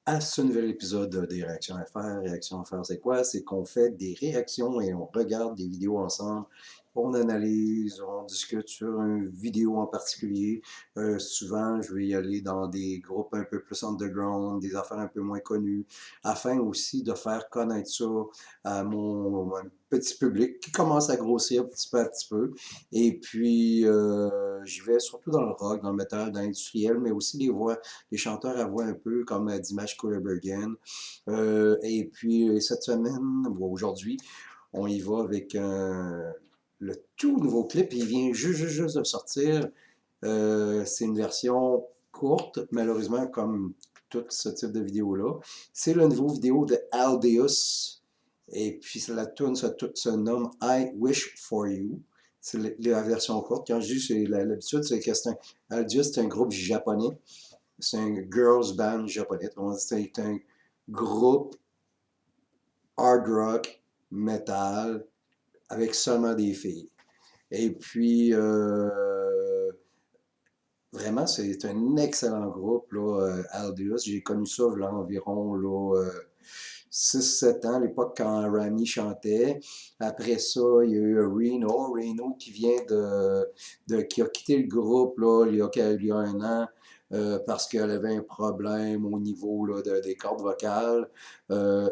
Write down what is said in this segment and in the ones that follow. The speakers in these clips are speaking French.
À ce nouvel épisode des réactions à faire. Réactions à faire, c'est quoi? C'est qu'on fait des réactions et on regarde des vidéos ensemble. On analyse, on discute sur une vidéo en particulier. Souvent, je vais y aller dans des groupes un peu plus underground, des affaires un peu moins connues, afin aussi de faire connaître ça à mon petit public qui commence à grossir petit peu à petit peu. Et puis, j'y vais surtout dans le rock, dans le métal, dans l'industriel, mais aussi les voix, les chanteurs à voix un peu comme Dimash Kudaibergen. Et puis cette semaine, ou aujourd'hui, on y va avec le tout nouveau clip. Il vient juste de sortir. C'est une version courte, malheureusement, comme tout ce type de vidéo-là. C'est le nouveau vidéo de Aldeus. Et puis la tune se nomme I Wish For You. C'est la version courte. Quand je dis c'est l'habitude, c'est que Aldeus, c'est un groupe japonais. C'est un girls band japonais. C'est un groupe hard rock, metal, avec seulement des filles. Et puis, vraiment, c'est un excellent groupe, là, Aldeus. J'ai connu ça là, environ là, 6-7 ans, à l'époque quand Rami chantait. Après ça, il y a eu Reno qui vient qui a quitté le groupe là, il y a un an. Parce qu'elle avait un problème au niveau là, des cordes vocales.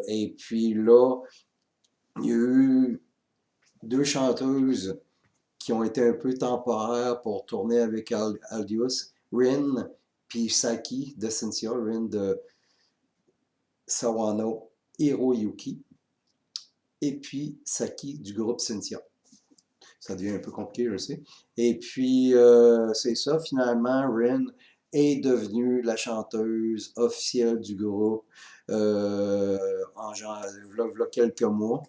Et puis là, il y a eu deux chanteuses qui ont été un peu temporaires pour tourner avec Aldius, Rin puis Saki de Cynthia, Rin de Sawano Hiroyuki, et puis Saki du groupe Cynthia. Ça devient un peu compliqué, je sais. Et puis, c'est ça, finalement, Rin est devenue la chanteuse officielle du groupe en genre, là, quelques mois.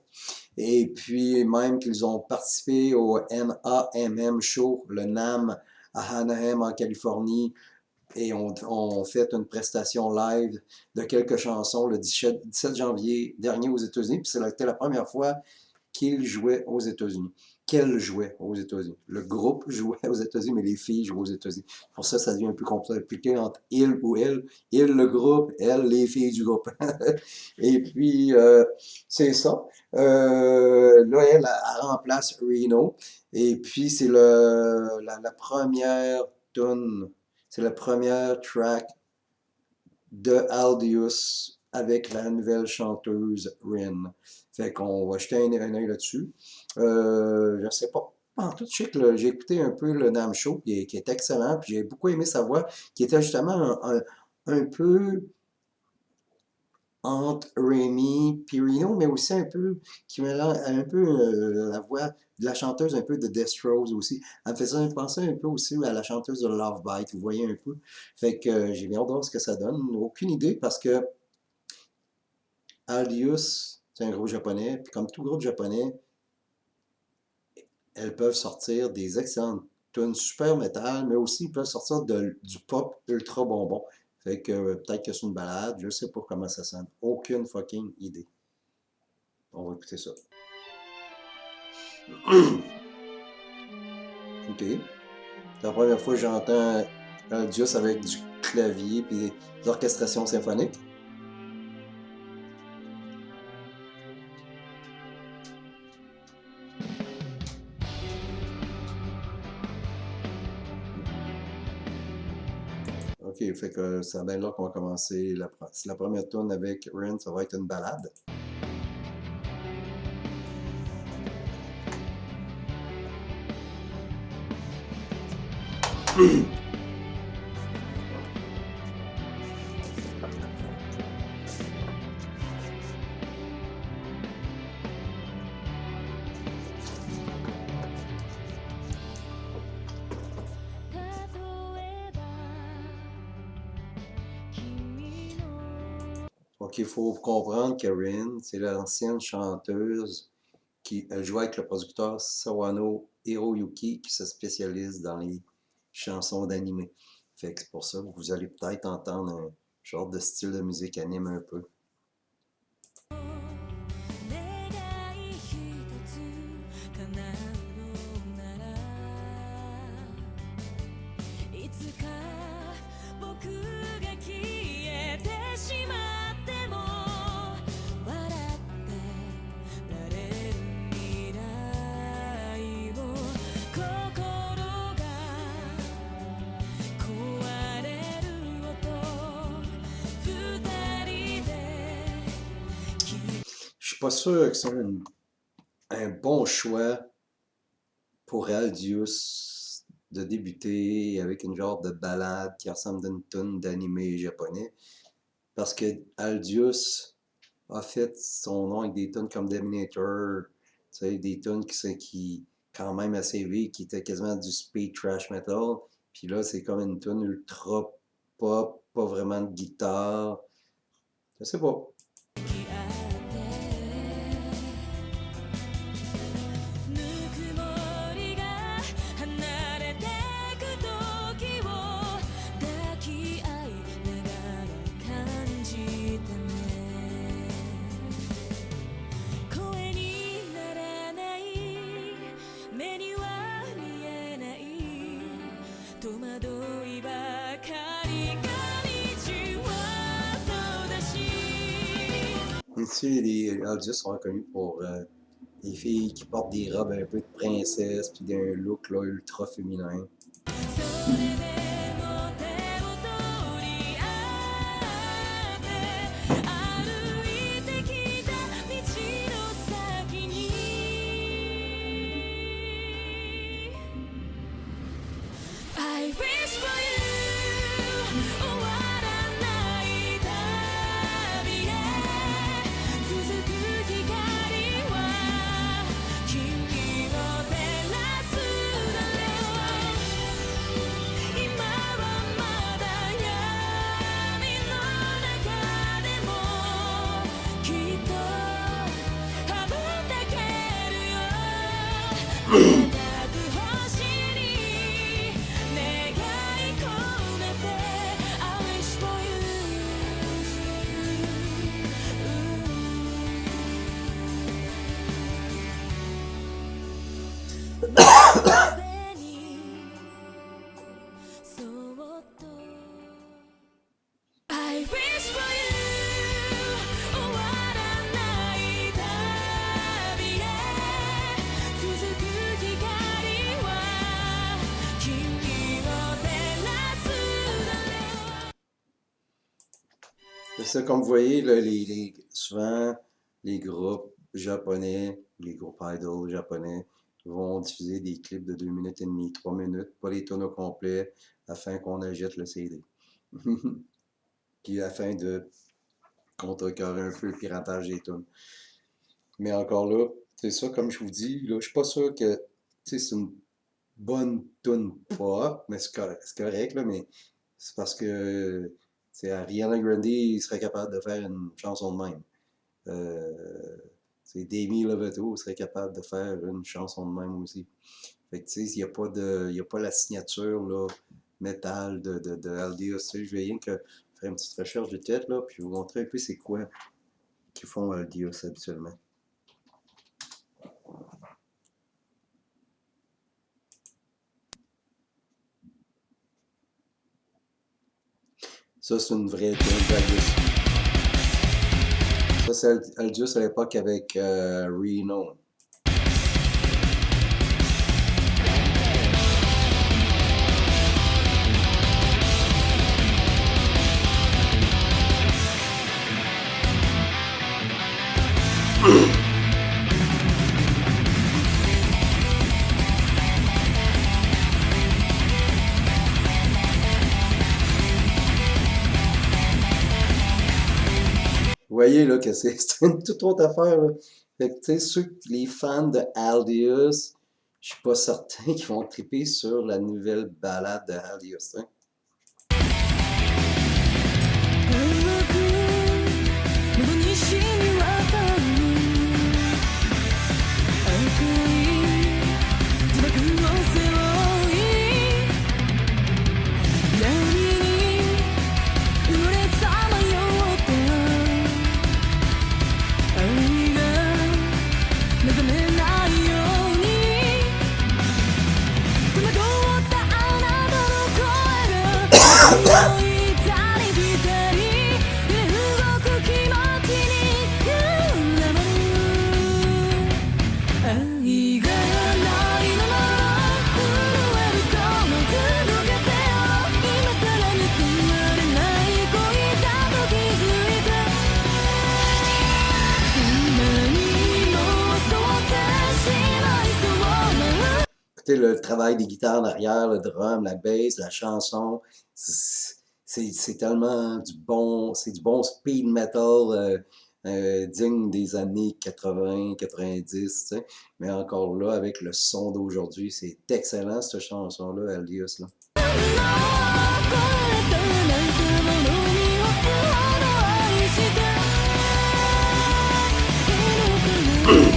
Et puis, même qu'ils ont participé au NAMM Show, le NAM à Anaheim en Californie, et ont fait une prestation live de quelques chansons le 17 janvier dernier aux États-Unis. Puis c'était la première fois qu'ils jouaient aux États-Unis. Qu'elles jouaient aux États-Unis. Le groupe jouait aux États-Unis, mais les filles jouaient aux États-Unis. Pour ça, ça devient un peu compliqué entre il ou elle. Il, le groupe, elle, les filles du groupe. Et puis, c'est ça. Là, elle remplace Reno. Et puis, c'est la première tune, c'est la première track de Aldius avec la nouvelle chanteuse Rin. Fait qu'on va jeter un œil là-dessus. Je sais pas. En tout, je sais que j'ai écouté un peu le Nam Show qui est excellent, puis j'ai beaucoup aimé sa voix, qui était justement un peu entre Remy et Reno, mais aussi un peu qui mélange un peu la voix de la chanteuse un peu de Rose aussi. Elle me faisait penser un peu aussi à la chanteuse de Love Bite, vous voyez un peu. Fait que j'ai bien hâte de voir ce que ça donne. Aucune idée parce que Aldius, c'est un groupe japonais, puis comme tout groupe japonais, elles peuvent sortir des excellentes tunes super métal, mais aussi ils peuvent sortir du pop ultra bonbon. Fait que peut-être que c'est une balade, je sais pas comment ça sonne. Aucune fucking idée. On va écouter ça. Ok. C'est la première fois que j'entends Aldius avec du clavier puis des orchestrations symphoniques. Ok, fait que c'est bien là qu'on va commencer. C'est la première tune avec Rin, ça va être une balade. Donc, il faut comprendre que Rin, c'est l'ancienne chanteuse qui elle jouait avec le producteur Sawano Hiroyuki qui se spécialise dans les chansons d'anime. Fait que c'est pour ça que vous allez peut-être entendre un genre de style de musique anime un peu. suis pas sûr que c'est un bon choix pour Aldius de débuter avec une genre de ballade qui ressemble à une tune d'animé japonais. Parce que Aldius a fait son nom avec des tunes comme Dominator, tu sais, des tunes qui quand même assez vives, qui étaient quasiment du speed trash metal. Puis là, c'est comme une tune ultra pop, pas vraiment de guitare. Je sais pas. ぬくもりが離れてく時を抱き合いながら感じたね声にならない目には見えない戸惑いばかりが道を閉ざし Ici, les Aldius sont reconnus pour des filles qui portent des robes un peu de princesse, puis d'un look là, ultra féminin. それでも手を取り合って歩いてきた道の先に I wish for you 終わらない旅へ続く光は君を照らすだろう今はまだ闇の中でもきっと羽ばたけるよ輝く星に願い込めて I wish for you 壁にそっと I wish for you 終わらない旅へ続く光は君を照らすだろう C'est ça, comme vous voyez, là, souvent, les groupes japonais, les groupes idols japonais vont diffuser des clips de 2 minutes et demie, 3 minutes, pas les tunes au complet, afin qu'on achète le CD. Puis afin de contrecarrer un peu le piratage des tunes. Mais encore là, c'est ça, comme je vous dis, là, je suis pas sûr que c'est une bonne tune pop, mais c'est correct, là, mais c'est parce que Ariana Grande serait capable de faire une chanson de même. Demi Lovato serait capable de faire une chanson de même aussi. Fait que tu sais, il n'y a pas la signature là, métal de Aldius. Je vais rien que faire une petite recherche de tête là, puis vous montrer un peu c'est quoi qu'ils font Aldius habituellement. Ça, c'est une vraie tune d'Aldius. Ça, c'est Aldius à l'époque avec Reno. Vous voyez là que c'est une toute autre affaire. Là. Fait que, tu sais, les fans de Aldius, je suis pas certain qu'ils vont triper sur la nouvelle ballade de Aldius. Hein. 喉に染み渡る赤い自爆を背負い闇に埋もれさまよった愛が目覚めないように戸惑ったあなたの声が いたり来たり écouter le travail des guitares derrière, le drum, la bass, la chanson. C'est tellement c'est du bon speed metal digne des années 80, 90, tu sais. Mais encore là, avec le son d'aujourd'hui, c'est excellent cette chanson-là, Alias, là. 「これとなんてものに干すほど愛しているのかな」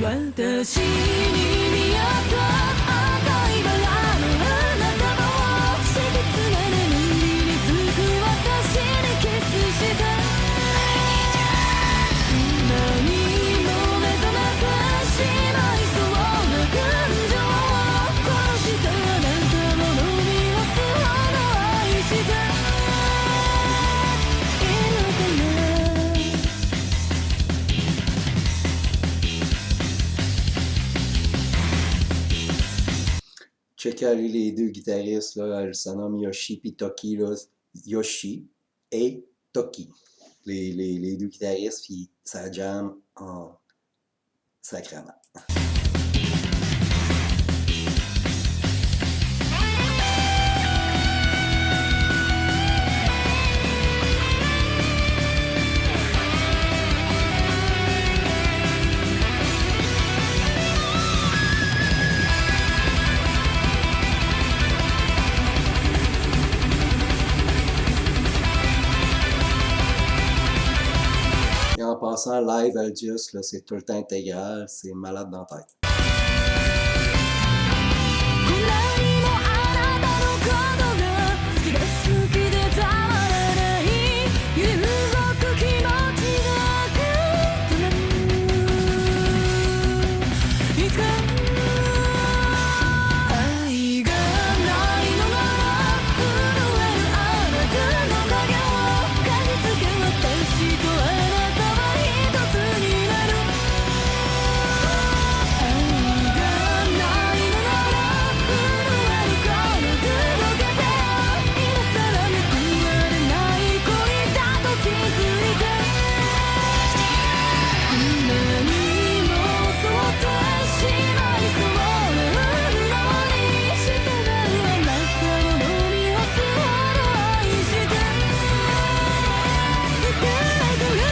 私に見合った赤いバラの花束を緻密な眠りにつく私にキスした何も目覚めてしまいそうな感情を殺したあなたの飲み干すほど愛しているのかな Checker aller les deux guitaristes, là, elle se nomme Yoshi et Toki, là. Yoshi et Toki. Les deux guitaristes, puis ça jam en sacrament. Et en passant, live Aldius, là, c'est tout le temps intégral, c'est malade dans la tête. こんなにもあなたのことが好きで好きでたまらない揺る動く気持ちがくなるいつか愛がないのなら震えるあなたの影を嗅ぎつけ私とあなたは一つになる愛がないのなら震えるから届けて今さら報われない恋だと気づいて何も襲ってしまいそうな運動に従うあなたの飲み干すほど愛していてくれ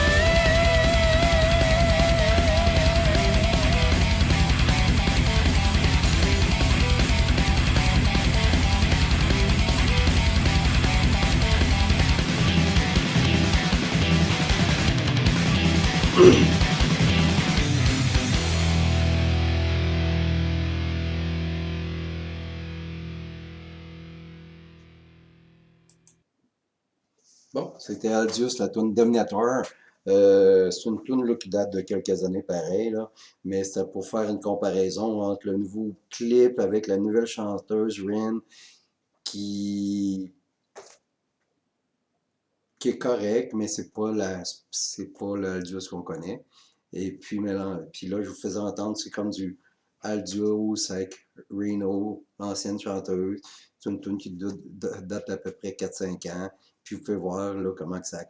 Bon, c'était Aldius, la tune Dominator. C'est une tune là, qui date de quelques années pareil, là, mais c'était pour faire une comparaison entre le nouveau clip avec la nouvelle chanteuse Rin qui, qui est correct, mais c'est pas l'Aldius qu'on connaît. Et puis, puis là, je vous faisais entendre, c'est comme du Aldius avec Reno, l'ancienne chanteuse. C'est une tune qui date d'à peu près 4-5 ans. Puis vous pouvez voir là, comment que c'est,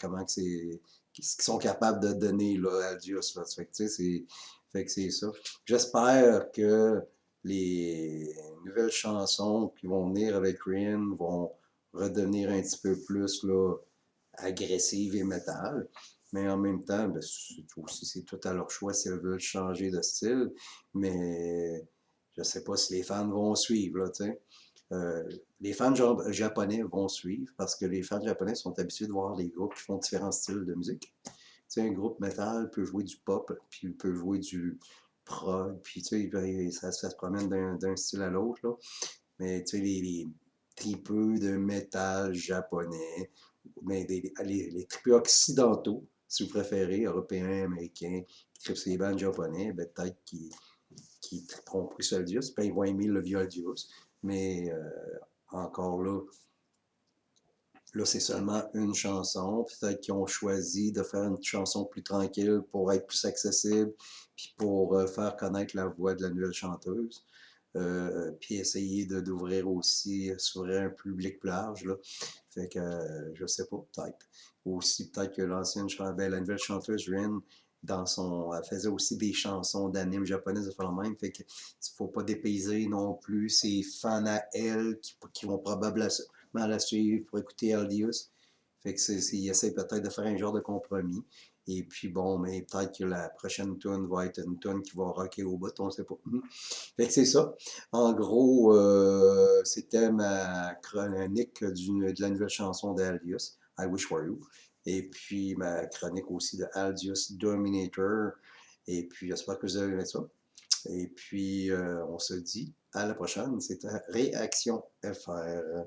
ce qu'ils sont capables de donner là, Aldius. Là. Fait que, tu sais, fait que c'est ça. J'espère que les nouvelles chansons qui vont venir avec Rin vont redevenir un petit peu plus là, agressives et métal. Mais en même temps, ben, c'est tout à leur choix si elles veulent changer de style. Mais je sais pas si les fans vont suivre, là, tu sais. Les fans japonais vont suivre parce que les fans japonais sont habitués de voir des groupes qui font différents styles de musique. Tu sais, un groupe metal peut jouer du pop, puis il peut jouer du prog, puis tu sais, ça se promène d'un style à l'autre, là. Mais tu sais, les tripeux de métal japonais, mais les tripeux occidentaux, si vous préférez, européens, américains, qui trippent sur les bandes japonais, ben, peut-être qu'ils tripperont plus sur Aldius, puis ils vont aimer le vieux Aldius. Mais encore là, c'est seulement une chanson. Peut-être qu'ils ont choisi de faire une chanson plus tranquille pour être plus accessible, puis pour faire connaître la voix de la nouvelle chanteuse. Puis essayer d'ouvrir aussi, s'ouvrir un public plus large, là. Fait que, je sais pas, peut-être. Aussi, peut-être que la nouvelle chanteuse, Rin, elle faisait aussi des chansons d'anime japonaises de faire le même. Fait que, il faut pas dépayser non plus ses fans à elle qui vont probablement la suivre pour écouter Aldius. Fait que il essaie peut-être de faire un genre de compromis. Et puis bon, mais peut-être que la prochaine tune va être une tune qui va rocker au bout, on sait pas. Fait que c'est ça. En gros, c'était ma chronique de la nouvelle chanson d'Aldius, I Wish For You. Et puis ma chronique aussi de Aldius Dominator. Et puis j'espère que vous avez aimé ça. Et puis on se dit à la prochaine. C'était Réaction FR.